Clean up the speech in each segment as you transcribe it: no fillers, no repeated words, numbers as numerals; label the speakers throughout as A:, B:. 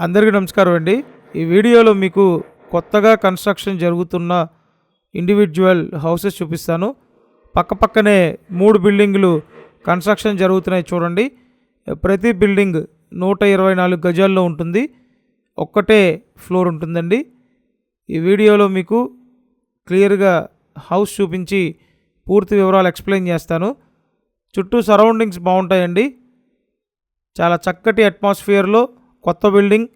A: అందరికీ నమస్కారం అండి. ఈ వీడియోలో మీకు కొత్తగా కన్స్ట్రక్షన్ జరుగుతున్న ఇండివిజువల్ హౌసెస్ చూపిస్తాను. పక్కపక్కనే 3 బిల్డింగులు కన్స్ట్రక్షన్ జరుగుతున్నాయి చూడండి. ప్రతి బిల్డింగ్ 124 గజాల్లో ఉంటుంది. ఒక్కటే ఫ్లోర్ ఉంటుందండి. ఈ వీడియోలో మీకు క్లియర్గా హౌస్ చూపించి పూర్తి వివరాలు ఎక్స్ప్లెయిన్ చేస్తాను. చుట్టూ సరౌండింగ్స్ బాగుంటాయండి. చాలా చక్కటి అట్మాస్ఫియర్లో కొత్త బిల్డింగ్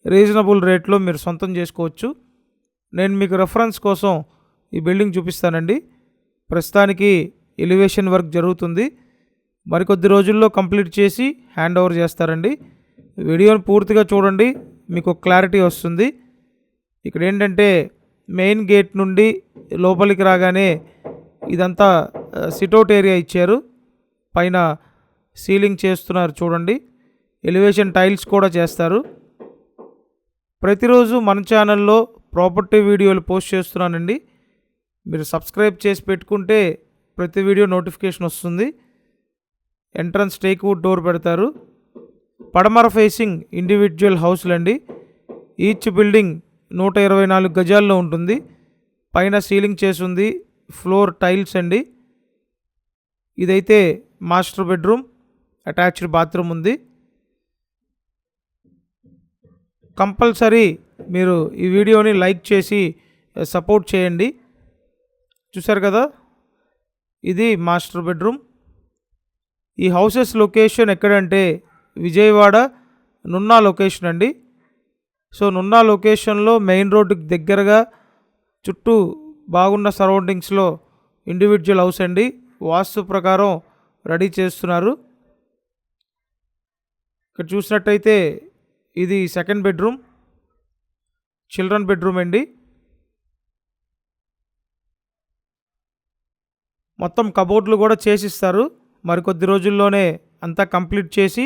A: రీజనబుల్ రేట్లో మీరు సొంతం చేసుకోవచ్చు. నేను మీకు రెఫరెన్స్ కోసం ఈ బిల్డింగ్ చూపిస్తానండి. ప్రస్తుతానికి ఎలివేషన్ వర్క్ జరుగుతుంది. మరికొద్ది రోజుల్లో కంప్లీట్ చేసి హ్యాండ్ ఓవర్ చేస్తారండి. వీడియోని పూర్తిగా చూడండి, మీకు క్లారిటీ వస్తుంది. ఇక్కడ ఏంటంటే మెయిన్ గేట్ నుండి లోపలికి రాగానే ఇదంతా సిట్అవుట్ ఏరియా ఇచ్చారు. పైన సీలింగ్ చేస్తున్నారు చూడండి. ఎలివేషన్ టైల్స్ కూడా చేస్తారు. ప్రతిరోజు మన ఛానల్లో ప్రాపర్టీ వీడియోలు పోస్ట్ చేస్తున్నానండి. మీరు సబ్స్క్రైబ్ చేసి పెట్టుకుంటే ప్రతి వీడియో నోటిఫికేషన్ వస్తుంది. ఎంట్రన్స్ టేక్వుడ్ డోర్ పెడతారు. పడమర ఫేసింగ్ ఇండివిజువల్ హౌస్లండి. ఈచ్ బిల్డింగ్ 124 గజాల్లో ఉంటుంది. పైన సీలింగ్ చేసింది, ఫ్లోర్ టైల్స్ అండి. ఇదైతే మాస్టర్ బెడ్రూమ్, అటాచ్డ్ బాత్రూమ్ ఉంది. కంపల్సరీ మీరు ఈ వీడియోని లైక్ చేసి సపోర్ట్ చేయండి. చూసారు కదా, ఇది మాస్టర్ బెడ్రూమ్. ఈ హౌసెస్ లొకేషన్ ఎక్కడంటే విజయవాడ నున్నా లొకేషన్ అండి. సో నున్నా లొకేషన్లో మెయిన్ రోడ్డుకి దగ్గరగా చుట్టూ బాగున్న సరౌండింగ్స్లో ఇండివిజువల్ హౌస్ అండి. వాస్తు ప్రకారం రెడీ చేస్తున్నారు. ఇక్కడ చూసినట్టయితే ఇది సెకండ్ బెడ్రూమ్, చిల్డ్రన్ బెడ్రూమ్ అండి. మొత్తం కబోర్డ్లు కూడా చేసిస్తారు. మరికొద్ది రోజుల్లోనే అంతా కంప్లీట్ చేసి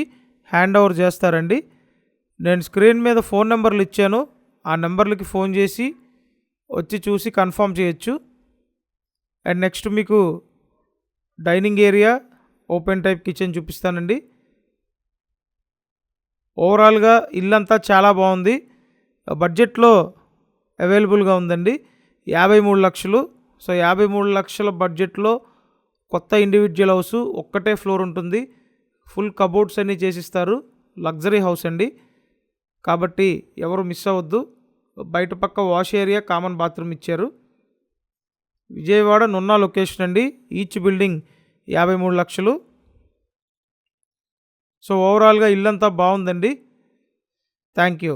A: హ్యాండ్ ఓవర్ చేస్తారండి. నేను స్క్రీన్ మీద ఫోన్ నెంబర్లు ఇచ్చాను. ఆ నెంబర్లకి ఫోన్ చేసి వచ్చి చూసి కన్ఫర్మ్ చేయొచ్చు. అండ్ నెక్స్ట్ మీకు dining area, open type kitchen చూపిస్తానండి. ఓవరాల్గా ఇల్లంతా చాలా బాగుంది. బడ్జెట్లో అవైలబుల్గా ఉందండి. 53 లక్షలు. సో 53 లక్షల బడ్జెట్లో కొత్త ఇండివిజువల్ హౌస్, ఒక్కటే ఫ్లోర్ ఉంటుంది. ఫుల్ కబోర్డ్స్ అన్నీ చేసిస్తారు. లగ్జరీ హౌస్ అండి. కాబట్టి ఎవరు మిస్ అవ్వద్దు. బయట పక్క వాష్ ఏరియా, కామన్ బాత్రూమ్ ఇచ్చారు. విజయవాడ నున్నా లొకేషన్ అండి. ఈచ్ బిల్డింగ్ 53 లక్షలు. సో ఓవరాల్గా ఇల్లంతా బాగుందండి. Thank you.